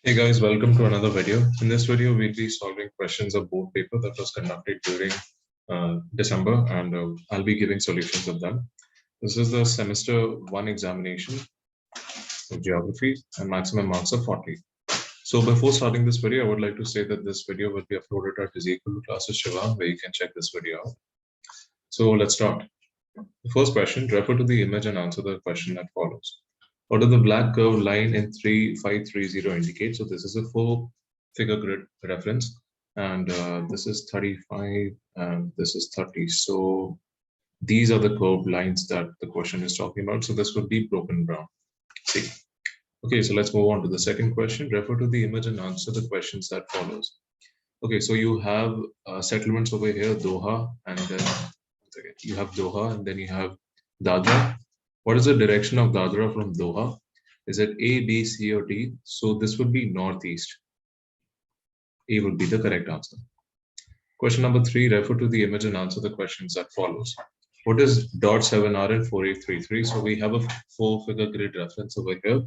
Hey guys, welcome to another video. In this video, we'll be solving questions of board paper that was conducted during December, and I'll be giving solutions of them. This is the semester 1 examination of geography and maximum marks of 40. So before starting this video, I would like to say that this video will be uploaded at Ezekiel Classes Shiva, where you can check this video out. So let's start. The first question, refer to the image and answer the question that follows. What does the black curved line in 3530 indicate? So this is a 4-figure grid reference, and this is 35 and this is 30. So these are the curved lines that the question is talking about. So this would be broken brown. See. Okay, so let's move on to the second question. Refer to the image and answer the questions that follows. Okay, so you have settlements over here, Doha, and then you have Doha, and then you have Dadra. What is the direction of Dadra from Doha? Is it A, B, C, or D? So this would be northeast. A would be the correct answer. Question number 3, refer to the image and answer the questions that follows. What is .7R and 4833? So we have a 4-figure grid reference over here.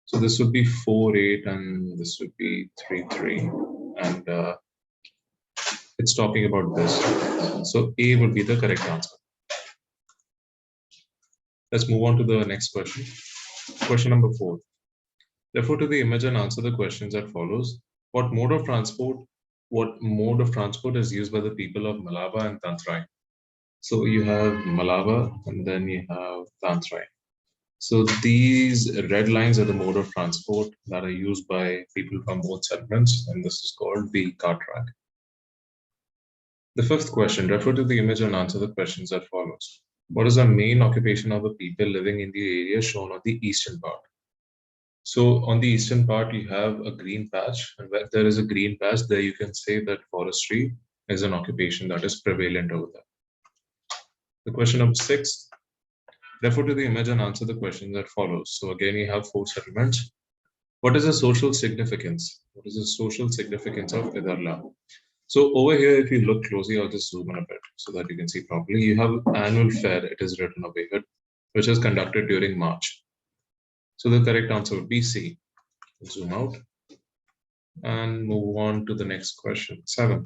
So this would be 48 and this would be 33. And it's talking about this. So A would be the correct answer. Let's move on to the next question. Question number 4. Refer to the image and answer the questions that follows. What mode of transport is used by the people of Malaba and Tantrai? So you have Malaba and then you have Tantrai. So these red lines are the mode of transport that are used by people from both settlements, and this is called the cart track. The fifth question, refer to the image and answer the questions that follows. What is the main occupation of the people living in the area shown on the eastern part? So on the eastern part, you have a green patch, and where there is a green patch, there you can say that forestry is an occupation that is prevalent over there. The question number 6, refer to the image and answer the question that follows. So again, you have 4 settlements. What is the social significance? What is the social significance of Idarla? So over here, if you look closely, I'll just zoom in a bit so that you can see properly. You have annual fair, it is written over here, which is conducted during March. So the correct answer would be C. Zoom out and move on to the next question. 7.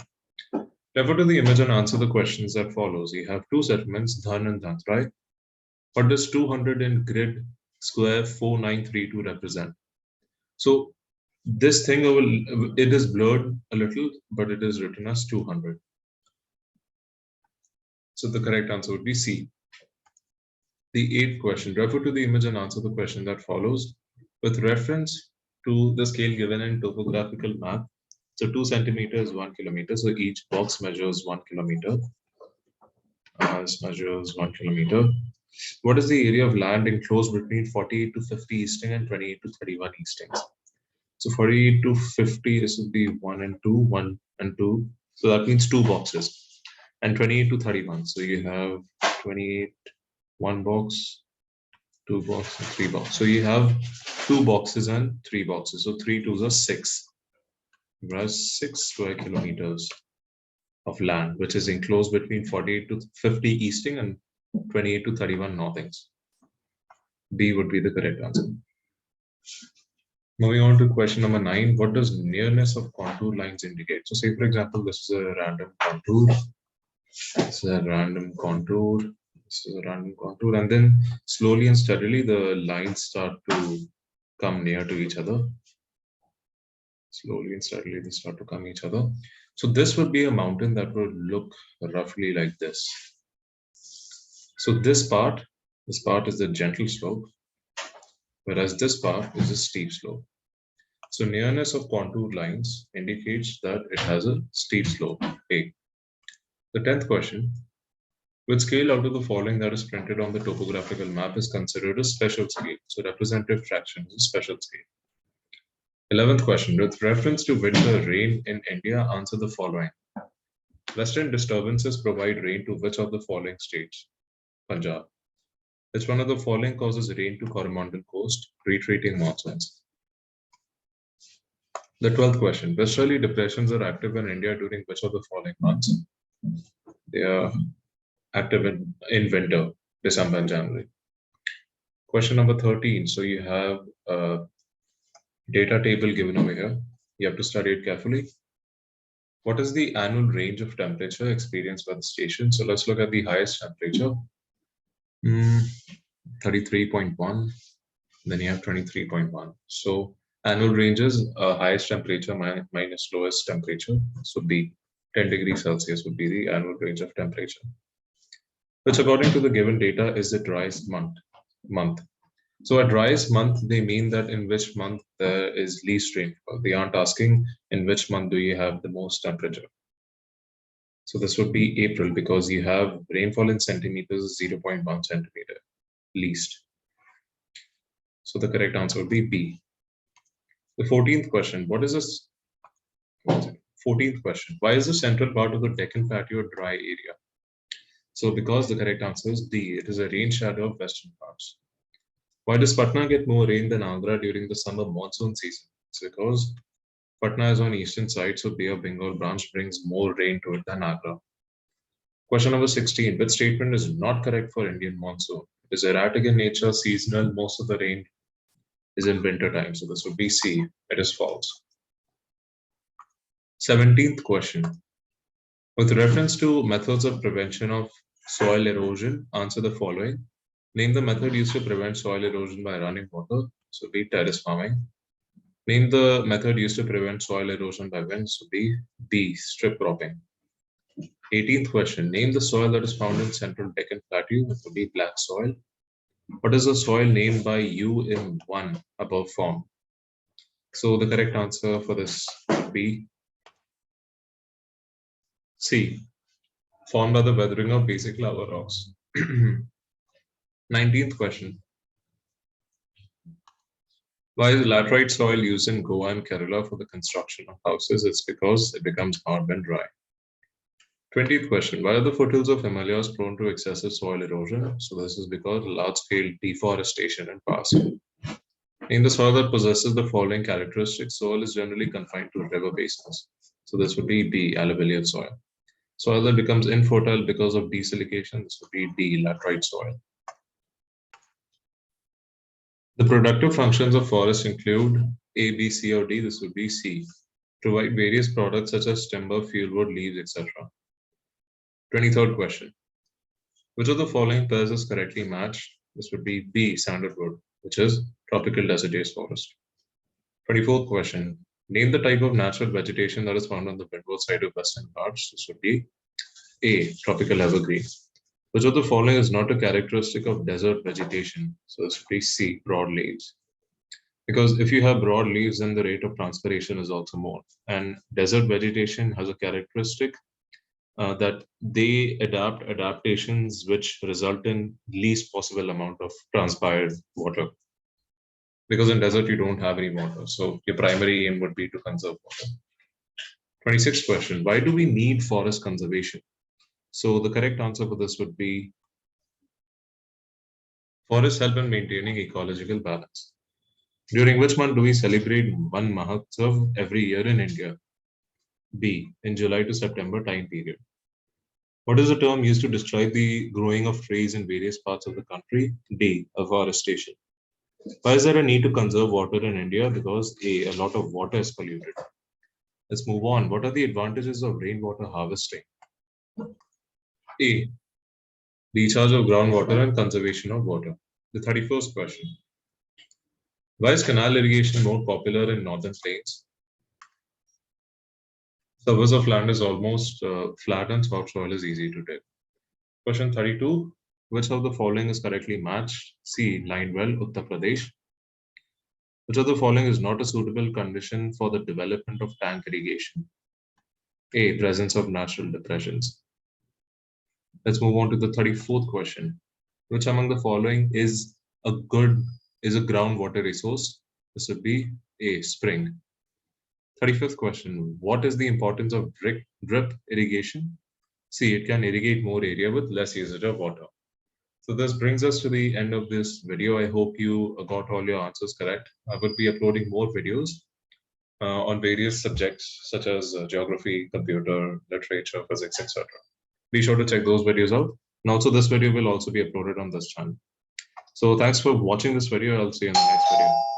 Refer to the image and answer the questions that follows. You have 2 settlements, Dhan and Dhantrai. What does 200 in grid square 4932 represent? So this thing, it is blurred a little, but it is written as 200. So the correct answer would be C. The 8th question, refer to the image and answer the question that follows. With reference to the scale given in topographical map, so 2 centimeters, 1 kilometer. So each box measures 1 kilometer. This measures 1 kilometer. What is the area of land enclosed between 48 to 50 easting and 28 to 31 eastings? So 48 to 50, this would be 1 and 2, 1 and 2. So that means 2 boxes. And 28 to 31. So you have 28, 1 box, 2 boxes, 3 boxes. So you have 2 boxes and 3 boxes. So 3 twos are 6. Whereas 6 square kilometers of land, which is enclosed between 48 to 50 easting and 28 to 31 northings. B would be the correct answer. Moving on to question number 9, what does nearness of contour lines indicate? So say for example, this is a random contour. This is a random contour. This is a random contour, and then slowly and steadily the lines start to come near to each other. Slowly and steadily they start to come each other. So this would be a mountain that would look roughly like this. So this part is the gentle slope, whereas this part is a steep slope. So nearness of contour lines indicates that it has a steep slope, A. The 10th question, which scale out of the following that is printed on the topographical map is considered a special scale? So representative fraction is a special scale. 11th question, with reference to winter rain in India, answer the following. Western disturbances provide rain to which of the following states? Punjab. Which one of the following causes rain to Coromandel Coast? Retreating monsoons. The 12th question, westerly depressions are active in India during which of the following months? They are active in winter, December and January. Question number 13. So you have Data table given over here. You have to study it carefully. What is the annual range of temperature experienced by the station? So let's look at the highest temperature. 33.1. Then you have 23.1. So annual ranges, highest temperature minus lowest temperature. So B, 10 degrees Celsius would be the annual range of temperature, which according to the given data is the driest month. So a driest month, they mean that in which month there is least rainfall. They aren't asking in which month do you have the most temperature. So this would be April because you have rainfall in centimeters 0.1 centimeter least. So the correct answer would be B. The 14th question, what is this? 14th question, why is the central part of the Deccan Plateau a dry area? So because the correct answer is D, it is a rain shadow of western parts. Why does Patna get more rain than Agra during the summer monsoon season? It's because Patna is on eastern side, so Bay of Bengal branch brings more rain to it than Agra. Question number 16, which statement is not correct for Indian monsoon? It is erratic in nature, seasonal, most of the rain is in winter time. So this would be C, it is false. 17th question, with reference to methods of prevention of soil erosion, answer the following. Name the method used to prevent soil erosion by running water. So be terrace farming. Name the method used to prevent soil erosion by wind. So be B, strip cropping. 18th question. Name the soil that is found in central Deccan Plateau. It would be black soil. What is the soil named by you in one above form? So the correct answer for this would be C, formed by the weathering of basic lava rocks. 19th question. Why is laterite soil used in Goa and Kerala for the construction of houses? It's because it becomes hard when dry. 20th question. Why are the foothills of Himalayas prone to excessive soil erosion? So this is because large-scale deforestation and past. In the soil that possesses the following characteristics, soil is generally confined to river basins. So this would be B, alluvial soil. Soil that becomes infertile because of desilication, this would be D, laterite soil. The productive functions of forests include A, B, C, or D. This would be C. Provide various products such as timber, fuelwood, leaves, etc. 23rd question. Which of the following pairs is correctly matched? This would be B, sandalwood, which is tropical deciduous forest. 24th question. Name the type of natural vegetation that is found on the windward side of Western Ghats. This would be A, tropical evergreen. Which of the following is not a characteristic of desert vegetation? So this would be C, broad leaves. Because if you have broad leaves, then the rate of transpiration is also more. And desert vegetation has a characteristic that they adapt adaptations which result in least possible amount of transpired water. Because in desert, you don't have any water. So your primary aim would be to conserve water. 26th question, why do we need forest conservation? So the correct answer for this would be forests help in maintaining ecological balance. During which month do we celebrate Van Mahotsav every year in India? B, in July to September time period. What is the term used to describe the growing of trees in various parts of the country? D, afforestation. Why is there a need to conserve water in India? Because A, lot of water is polluted. Let's move on. What are the advantages of rainwater harvesting? A, recharge of groundwater and conservation of water. The 31st question. Why is canal irrigation more popular in northern plains? Surface of land is almost flat and soft soil is easy to dig. Question 32. Which of the following is correctly matched? C, line well, Uttar Pradesh. Which of the following is not a suitable condition for the development of tank irrigation? A, presence of natural depressions. Let's move on to the 34th question. Which among the following is a groundwater resource? This would be A, spring. 35th question. What is the importance of drip irrigation? C, it can irrigate more area with less usage of water. So this brings us to the end of this video. I hope you got all your answers correct. I will be uploading more videos on various subjects such as geography, computer, literature, physics, etc. Be sure to check those videos out. And also this video will also be uploaded on this channel. So thanks for watching this video. I'll see you in the next video.